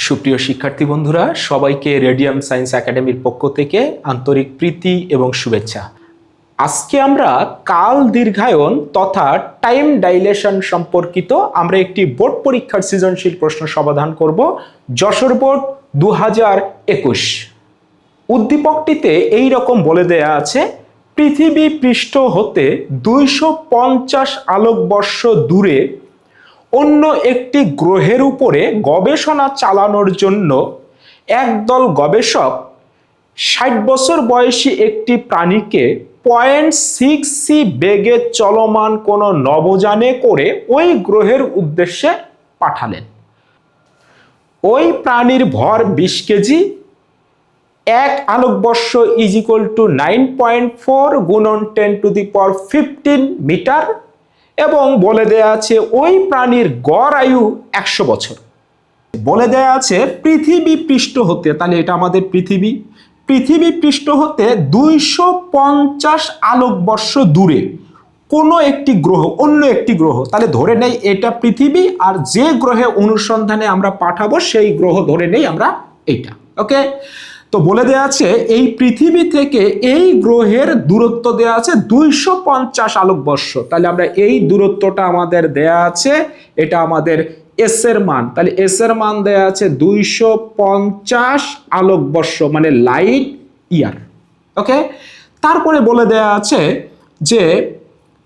সুপ্রিয় শিক্ষার্থী বন্ধুরা, সবাইকে রেডিয়াম সায়েন্স একাডেমির পক্ষ থেকে আন্তরিক প্রীতি এবং শুভেচ্ছা। আজকে আমরা কাল দীর্ঘায়ন তথা টাইম ডাইলেশন সম্পর্কিত আমরা একটি বোর্ড পরীক্ষার সৃজনশীল প্রশ্ন সমাধান করব। যশোর বোর্ড 2021। উদ্দীপকটিতে এই রকম বলে দেয়া আছে, পৃথিবী পৃষ্ঠ হতে 250 আলোকবর্ষ দূরে অন্য একটি গ্রহের উপরে গবেষণা চালানোর জন্য একদল গবেষক 60 বছর বয়সী একটি প্রাণীকে 0.6c বেগে চলমান কোনো নভোযানে করে ওই গ্রহের উদ্দেশ্যে পাঠালেন। ওই প্রাণীর ভর 20 কেজি, 1 আলোকবর্ষ = 9.4 গুণন 10⁻15 মিটার এবং বলে দেয়া আছে ওই প্রাণীর গড় আয়ু 100 বছর। বলে দেয়া আছে পৃথিবী পৃষ্ঠ হতে, তাহলে এটা আমাদের পৃথিবী পৃষ্ঠ হতে 250 আলোকবর্ষ দূরে কোনো একটি গ্রহ, অন্য একটি গ্রহ, তাহলে ধরে নেই এটা পৃথিবী, আর যে গ্রহে অনুসন্ধানে আমরা পাঠাবো সেই গ্রহ ধরে নেই আমরা এইটা। ওকে, তো বলে দেয়া আছে এই পৃথিবী থেকে এই গ্রহের দূরত্ব দেয়া আছে 250 আলোকবর্ষ। তাহলে আমরা এই দূরত্বটা আমাদের দেয়া আছে, এটা আমাদের এস এর মান, তাহলে এস এর মান দেয়া আছে 250 আলোকবর্ষ মানে লাইট ইয়ার। ওকে, তারপরে বলে দেয়া আছে যে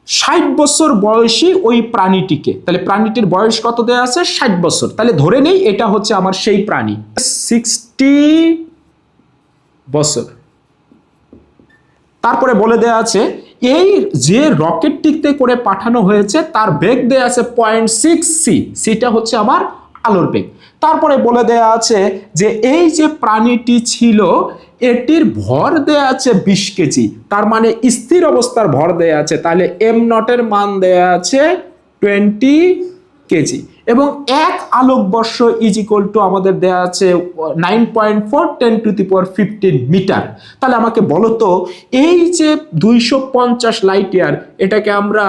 60 বছর বয়সী ওই প্রাণীটিকে, তাহলে প্রাণীটির বয়স কত দেয়া আছে? 60 বছর। তাহলে ধরে নেই এটা হচ্ছে আমার সেই প্রাণী, 60 বছর। তারপরে বলে দেয়া আছে এই যে রকেটটিতে করে পাঠানো হয়েছে তার বেগ দেয়া আছে 0.6c, সেটা হচ্ছে আমার আলোর বেগ। তারপরে বলে দেয়া আছে যে এই যে প্রাণীটি ছিল এটির ভর দেয়া আছে 20 কেজি, তার মানে স্থির অবস্থার ভর দেয়া আছে, তাহলে m0 এর মান দেয়া আছে 20 কেজি এবং 1 আলোকবর্ষ = আমাদের দেয়া আছে 9.4 10⁻15 মিটার। তাহলে আমাকে বলো তো এই যে 250 লাইট ইয়ার, এটাকে আমরা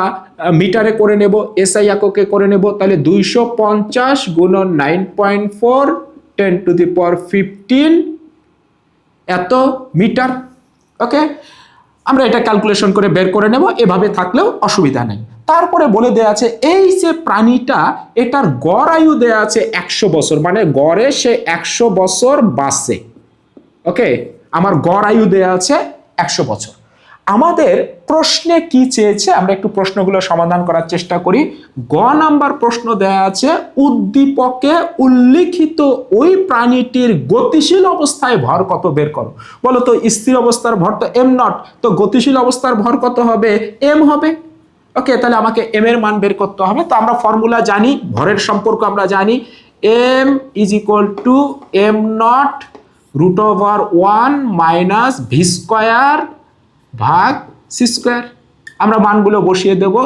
মিটারে করে নেব, এসআই এককে করে নেব, তাহলে 250 গুণন 9.4 10⁻15 এত মিটার। ওকে, আমরা এটা ক্যালকুলেশন করে বের করে নেব, এভাবে থাকলেও অসুবিধা নেই। তারপরে বলে দেয়া আছে এই যে প্রাণীটা এটার গড় আয়ু দেয়া আছে 100 বছর, মানে গড়ে সে 100 বছর বাঁচে। ওকে, আমার গড় আয়ু দেয়া আছে 100 বছর। আমাদের প্রশ্নে কি চেয়েছে আমরা একটু প্রশ্নগুলো সমাধান করার চেষ্টা করি। গ নাম্বার প্রশ্ন দেয়া আছে উদ্দীপকে উল্লিখিত ওই প্রাণীটির গতিশীল অবস্থায় ভর কত বের করো। বলো তো স্থির অবস্থার ভর তো m0, তো গতিশীল অবস্থার ভর কত হবে? m হবে। ওকে, তাহলে আমাকে m এর মান বের করতে হবে। তো আমরা ফর্মুলা জানি, ভরের সম্পর্ক আমরা জানি, m = m0 √1 - v² ভাগ c²। আমরা মানগুলো বসিয়ে দেব।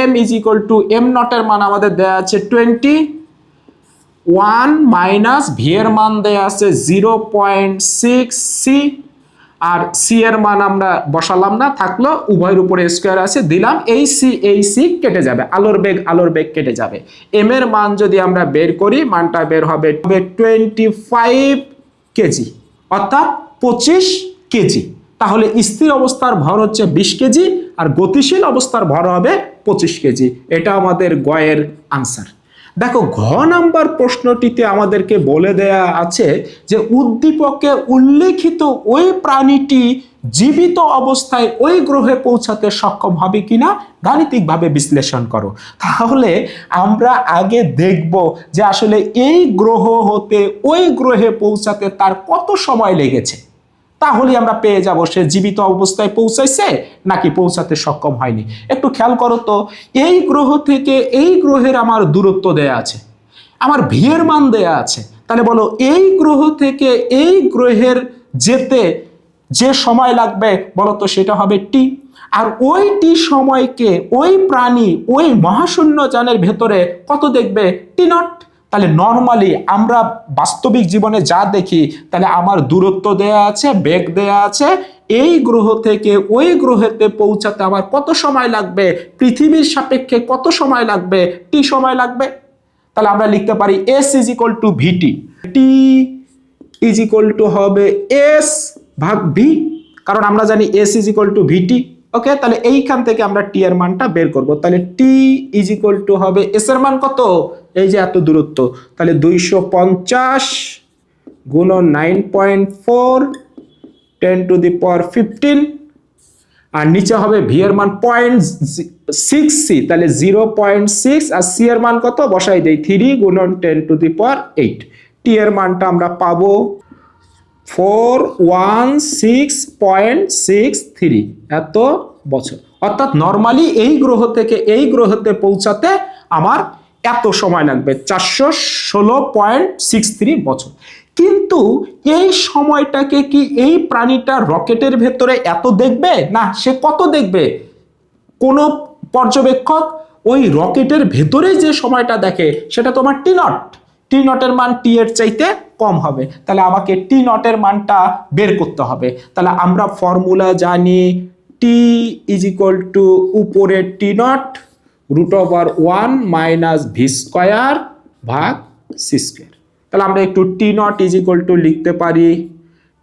m = m0 এর মান আমাদের দেয়া আছে 20, 1 - v এর মান দেয়া আছে 0.6c, আর c এর মান আমরা বসালাম না, থাকলো উভয়ের উপরে স্কয়ার আছে, দিলাম এই c কেটে যাবে, আলোর বেগ কেটে যাবে। m এর মান যদি আমরা বের করি মানটা বের হবে 25 কেজি, অর্থাৎ 25 কেজি। তাহলে স্থির অবস্থার ভর হচ্ছে 20 কেজি আর গতিশীল অবস্থার ভর হবে 25 কেজি। এটা আমাদের গয়ের আনসার। দেখো ঘ নাম্বার প্রশ্নটিতে আমাদেরকে বলে দেয়া আছে যে উদ্দীপকে উল্লেখিত ওই প্রাণীটি জীবিত অবস্থায় ওই গ্রহে পৌঁছাতে সক্ষম হবে কিনা গাণিতিকভাবে বিশ্লেষণ করো। তাহলে আমরা আগে দেখব যে আসলে এই গ্রহ হতে ওই গ্রহে পৌঁছাতে তার কত সময় লেগেছে, তাহলে আমরা পেয়ে যাব সে জীবিত অবস্থায় পৌঁছাইছে নাকি পৌঁছাতে সক্ষম হয়নি। একটু খেয়াল করো তো, এই গ্রহ থেকে এই গ্রহের আমার দূরত্ব দেয়া আছে, আমার ভি এর মান দেয়া আছে, তাহলে বলো এই গ্রহ থেকে এই গ্রহের যেতে যে সময় লাগবে বলো তো সেটা হবে টি, আর ওই টি সময়কে ওই প্রাণী ওই মহাশূন্য যানের ভেতরে কত দেখবে? t0। তাহলে নরমালি আমরা বাস্তবিক জীবনে যা দেখি, তাহলে আমার দূরত্ব দেয়া আছে, বেগ দেয়া আছে, এই গ্রহ থেকে ওই গ্রহেতে পৌঁছাতে আমার কত সময় লাগবে, পৃথিবীর সাপেক্ষে কত সময় লাগবে, টি সময় লাগবে। তাহলে আমরা লিখতে পারি s = vt, t is equal to হবে এস ভাগ ভি, কারণ আমরা জানি এস ইজ ইকুয়াল টু ভিটি। ওকে, তাহলে এইখান থেকে আমরা টি এর মানটা বের করব। তাহলে টি ইজ ইকুয়াল টু হবে এস এর মান কত, এই যে এত দূরত্ব, তাহলে 250 গুণন 9.4 10⁻15, আর নিচে হবে ভি এর মান 0.6c, তাহলে 0.6, আর সি এর মান কত বসাই দেই 3 গুণন 10⁸। টি এর মানটা আমরা পাবো 416.63 এত বছর। অর্থাৎ নর্মালি এই গ্রহ থেকে এই গ্রহতে পৌঁছাতে আমার এত সময় লাগবে, 416.63 বছর। কিন্তু এই সময়টাকে কি এই প্রাণীটা রকেটের ভেতরে এত দেখবে না, সে কত দেখবে? কোন পর্যবেক্ষক ওই রকেটের ভেতরে যে সময়টা দেখে সেটা তোমার টি নট, টি নটের মান টি এর চাইতে কম হবে। তাহলে আমাকে টি নটের মানটা বের করতে হবে। তাহলে আমরা ফর্মুলা জানি, টি ইজ ইকুয়াল টু উপরে টি নট √1 মাইনাস ভি স্কয়ার ভাগ সি স্কয়ার। তাহলে আমরা একটু টি নট ইজ ইকুয়াল টু লিখতে পারি,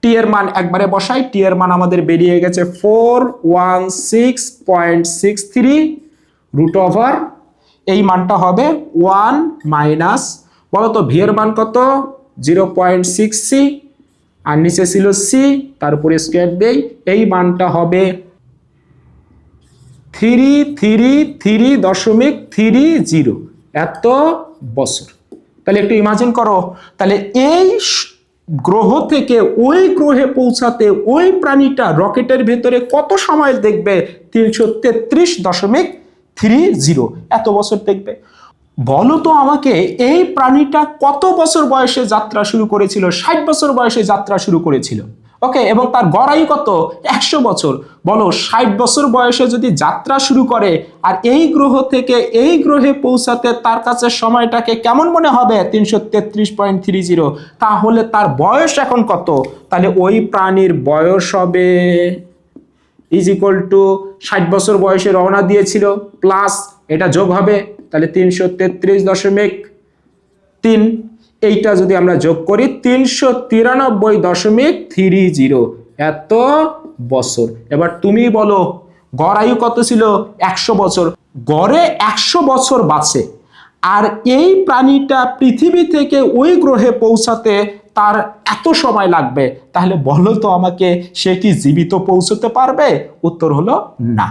টি এর মান একবারে বসাই, টি এর মান আমাদের বেরিয়ে গেছে 416.63 √ এই মানটা হবে 1 মাইনাস, বলো তো ভি এর মান কত 0.6c, আর নিচে ছিল সি, তার উপরে স্কয়ার দেই, এই মানটা হবে 333.30 এত বছর। তাহলে একটু ইমাজিন করো, তাহলে এই গ্রহ থেকে ওই গ্রহে পৌঁছাতে ওই প্রাণীটা রকেটের ভেতরে কত সময় দেখবে? 333.30 এত বছর দেখবে। বলো তো আমাকে, এই প্রাণীটা কত বছর বয়সে যাত্রা শুরু করেছিল? 60 বছর বয়সে যাত্রা শুরু করেছিল। ওকে, এবং তার গড় আয়ু কত? 100 বছর। বলো 60 বছর বয়সে যদি যাত্রা শুরু করে আর এই গ্রহ থেকে এই গ্রহে পৌঁছাতে তার কাছে সময়টাকে কেমন মনে হবে? 333.30। তাহলে তার বয়স এখন কত? তাহলে ওই প্রাণীর বয়স হবে ইজ ইকুয়াল টু 60 বছর বয়সে রওনা দিয়েছিল প্লাস এটা যোগ হবে, তাহলে 333.3, এইটা যদি আমরা যোগ করি 393.30 এত বছর। এবার তুমি বলো গড় আয়ু কত ছিল? 100 বছর। গড়ে 100 বছর বাঁচে, আর এই প্রাণীটা পৃথিবী থেকে ওই গ্রহে পৌঁছাতে তার এত সময় লাগবে। তাহলে বলো তো আমাকে, সে কি জীবিত পৌঁছতে পারবে? উত্তর হলো না।